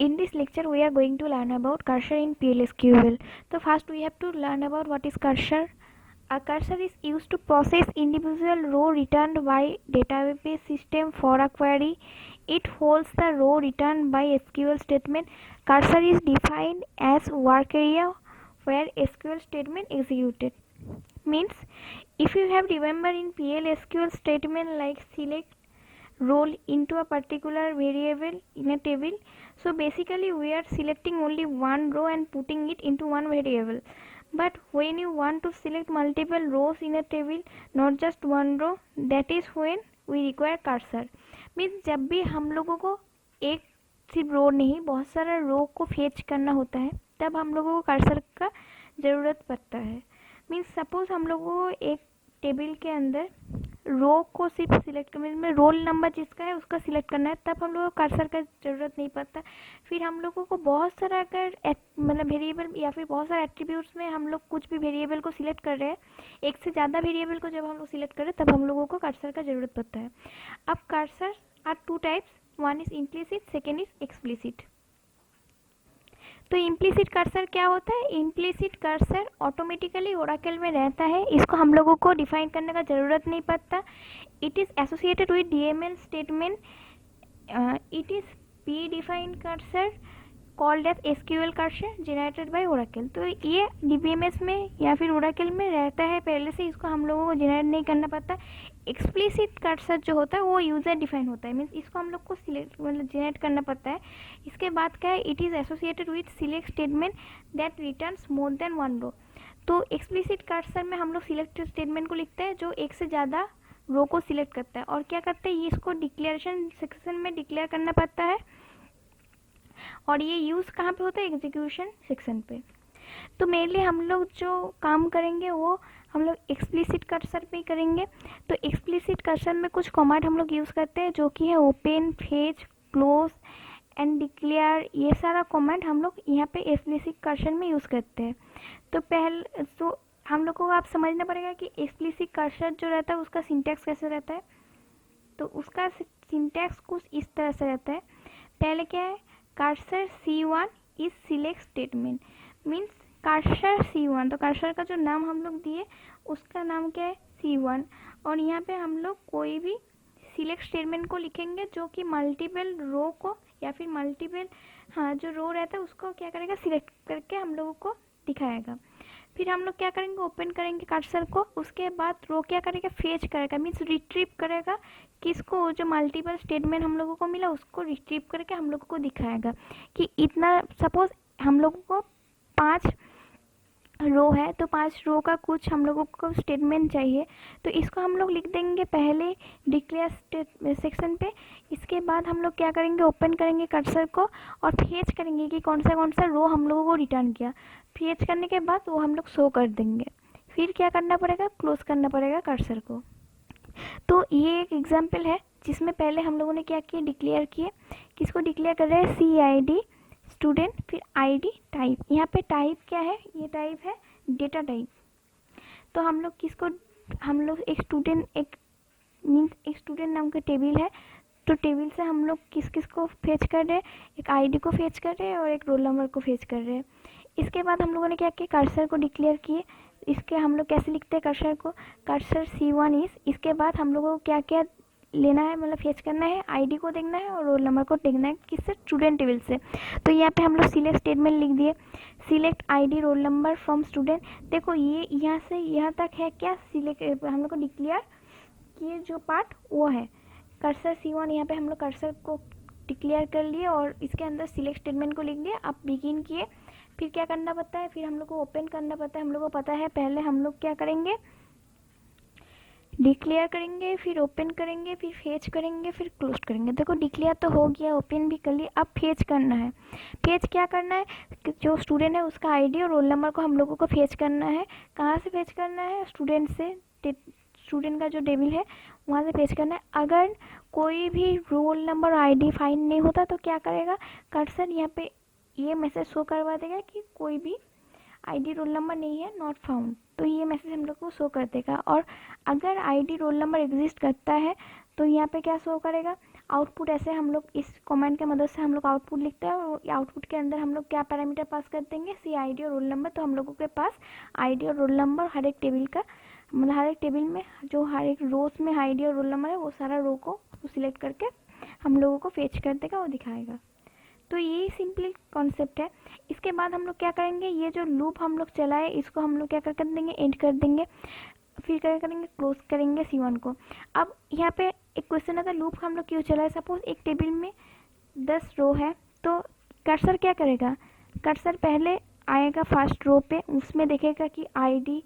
In this lecture, we are going to learn about cursor in PLSQL. So first, we have to learn about what is cursor. A cursor is used to process individual row returned by database system for a query. It holds the row returned by SQL statement. Cursor is defined as work area where SQL statement executed. Means if you have remember in PLSQL statement like select role into a particular variable in a table, so basically we are selecting only one row and putting it into one variable. But when you want to select multiple rows in a table, not just one row, that is when we require cursor. Means जब भी हम लोगों को एक सिर्फ रो नहीं बहुत सारा रो को फेच करना होता है तब हम लोगों को कर्सर का ज़रूरत पड़ता है. मीन्स सपोज हम लोगों को एक टेबल के अंदर रो को सिर्फ सिलेक्ट में रोल नंबर जिसका है उसका सिलेक्ट करना है, तब हम लोगों को कर्सर का ज़रूरत नहीं पड़ता. फिर हम लोगों को बहुत सारा अगर मतलब वेरिएबल या फिर बहुत सारे एट्रीब्यूट्स में हम लोग कुछ भी वेरिएबल को सिलेक्ट कर रहे हैं, एक से ज़्यादा वेरिएबल को जब हम लोग सिलेक्ट कर रहे हैं तब हम लोगों को कर्सर का ज़रूरत पड़ता है. अब cursor are two types, one is implicit, second is explicit. तो इम्प्लिसिट कर्सर क्या होता है? इम्प्लिसिट कर्सर ऑटोमेटिकली ओरेकल में रहता है, इसको हम लोगों को डिफाइन करने का ज़रूरत नहीं पड़ता. It is associated with DML statement. It is predefined cursor called as SQL cursor generated by Oracle. तो ये डीबीएमएस में या फिर ओरेकल में रहता है पहले से, इसको हम लोगों को जनरेट नहीं करना पड़ता. एक्सप्लिसिट कर्सर जो होता है वो यूज़र डिफाइन होता है, मीन्स इसको हम लोग को सिलेक्ट मतलब जनरेट करना पड़ता है. इसके बाद क्या है? It is associated with select statement that returns more than one row. तो एक्सप्लिसिट कर्सर में हम लोग सिलेक्ट स्टेटमेंट को लिखते हैं जो एक से ज़्यादा रो को सिलेक्ट करता है. और क्या करते हैं? ये इसको डिक्लेरेशन सेक्शन में डिक्लेयर करना पड़ता है और ये यूज़ कहाँ पे होता है? एग्जीक्यूशन सेक्शन पे. तो मेनली हम लोग जो काम करेंगे वो हम लोग एक्सप्लिसिट कर्सर पे ही करेंगे. तो एक्सप्लिसिट कर्सर में कुछ कमांड हम लोग यूज़ करते हैं जो कि है open, fetch, close and declare. ये सारा कमांड हम लोग यहाँ पे एक्सप्लिसिट कर्सर में यूज़ करते हैं. तो पहले तो हम लोग को आप समझना पड़ेगा कि एक्सप्लिसिट कर्सर जो रहता है उसका सिंटैक्स कैसे रहता है. तो उसका सिंटैक्स कुछ इस तरह से रहता है. पहले क्या है? Cursor C1 is select statement. Means cursor C1, तो कर्सर का जो नाम हम लोग दिए उसका नाम क्या है? C1. और यहाँ पे हम लोग कोई भी सिलेक्ट स्टेटमेंट को लिखेंगे जो कि मल्टीपल रो को या फिर मल्टीपल जो रो रहता है उसको क्या करेगा? सिलेक्ट करके हम लोगों को दिखाएगा. फिर हम लोग क्या करेंगे? ओपन करेंगे कर्सर को. उसके बाद रो क्या करेगा? फेच करेगा, मीन्स रिट्रीव करेगा. किसको? जो मल्टीपल स्टेटमेंट हम लोगों को मिला उसको रिट्रीव करके हम लोगों को दिखाएगा कि इतना. सपोज हम लोगों को 5 रो है तो 5 रो का कुछ हम लोगों को स्टेटमेंट चाहिए, तो इसको हम लोग लिख देंगे पहले डिक्लेयर सेक्शन पे. इसके बाद हम लोग क्या करेंगे? ओपन करेंगे कर्सर को और फेच करेंगे कि कौन सा रो हम लोगों को रिटर्न किया. फेच करने के बाद वो हम लोग शो कर देंगे. फिर क्या करना पड़ेगा? क्लोज करना पड़ेगा कर्सर को. तो ये एक एग्जाम्पल है जिसमें पहले हम लोगों ने क्या किया? डिक्लेयर किए. किसको डिक्लेयर कर रहे हैं? CID स्टूडेंट, फिर ID टाइप. यहाँ पे टाइप क्या है? ये टाइप है डेटा टाइप. तो हम लोग किसको? हम लोग एक स्टूडेंट नाम का टेबल है, तो टेबल से हम लोग किस किस को फेच कर रहे हैं? एक ID को फेच कर रहे हैं और एक रोल नंबर को फेच कर रहे हैं. इसके बाद हम लोगों ने क्या किया? कर्सर को डिक्लेयर किए. इसके हम लोग कैसे लिखते हैं कर्सर को? Cursor C1 is. इसके बाद हम लोगों को क्या क्या लेना है, मतलब फेच करना है? ID को देखना है और रोल नंबर को देखना है. किससे? स्टूडेंट टेबल से. तो यहाँ पे हम लोग सिलेक्ट स्टेटमेंट लिख दिए. Select ID roll number from student. देखो ये यहाँ से यहाँ तक है क्या? सिलेक्ट हम लोग को डिक्लेयर किए जो पार्ट वो है कर्सर C1. यहाँ पे हम लोग कर्सर को डिक्लेयर कर लिए और इसके अंदर सिलेक्ट स्टेटमेंट को लिख दिया. अब बिगिन किए. फिर क्या करना पड़ता है? फिर हम लोग को ओपन करना पड़ता है. हम लोग को पता है पहले हम लोग क्या करेंगे? डिक्लेयर करेंगे, फिर ओपन करेंगे, फिर फेच करेंगे, फिर क्लोज करेंगे. देखो डिक्लेयर तो हो गया, ओपन भी कर लिया. अब फेच करना है. फेच क्या करना है? जो स्टूडेंट है उसका ID और रोल नंबर को हम लोगों को फेच करना है. कहाँ से फेच करना है? स्टूडेंट से. स्टूडेंट का जो टेबल है वहाँ से फेच करना है. अगर कोई भी रोल नंबर ID फाइंड नहीं होता तो क्या करेगा? कर्सर यहाँ पे ये मैसेज शो करवा देगा कि कोई भी ID रोल नंबर नहीं है, नॉट फाउंड. तो ये मैसेज हम लोग को शो कर देगा. और अगर ID रोल नंबर एग्जिस्ट करता है तो यहाँ पे क्या शो करेगा? आउटपुट ऐसे हम लोग इस कमेंट के मदद से हम लोग आउटपुट लिखते हैं और आउटपुट के अंदर हम लोग क्या पैरामीटर पास कर देंगे, सी आईडी और रोल नंबर। तो हम लोगों के पास आईडी और रोल नंबर हर एक टेबल का, मतलब हर एक टेबल में जो हर एक रोज में आईडी और रोल नंबर है वो सारा रो को सिलेक्ट करके हम लोगों को फेच कर देगा और दिखाएगा। तो ये सिंपल कॉन्सेप्ट है। इसके बाद हम लोग क्या करेंगे, ये जो लूप हम लोग चलाए इसको हम लोग क्या कर देंगे, एंड कर देंगे। फिर क्या करेंगे, क्लोज करेंगे C1 को। अब यहाँ पे एक क्वेश्चन आता है, लूप हम लोग क्यों चलाए। सपोज एक टेबल में 10 रो है, तो कर्सर क्या करेगा, कर्सर पहले आएगा फर्स्ट रो पे, उसमें देखेगा कि आईडी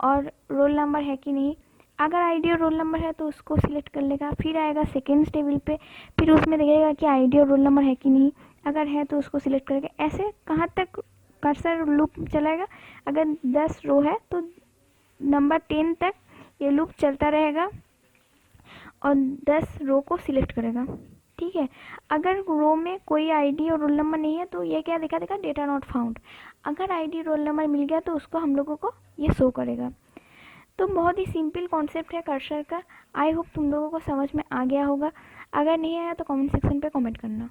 और रोल नंबर है कि नहीं। अगर आईडी और रोल नंबर है तो उसको सिलेक्ट कर लेगा। फिर आएगा सेकेंड टेबल पे, फिर उसमें देखेगा कि आईडी और रोल नंबर है कि नहीं। अगर है तो उसको सिलेक्ट करेगा। ऐसे कहाँ तक कर्सर लूप चलाएगा, अगर 10 रो है तो नंबर 10 तक ये लूप चलता रहेगा और 10 रो को सिलेक्ट करेगा। ठीक है। अगर रो में कोई आईडी और रोल नंबर नहीं है तो ये क्या दिखा देगा, डेटा नॉट फाउंड। अगर आईडी रोल नंबर मिल गया तो उसको हम लोगों को ये शो करेगा। तो बहुत ही सिंपल कॉन्सेप्ट है कर्सर का। आई होप तुम लोगों को समझ में आ गया होगा। अगर नहीं आया तो कमेंट सेक्शन पे कमेंट करना।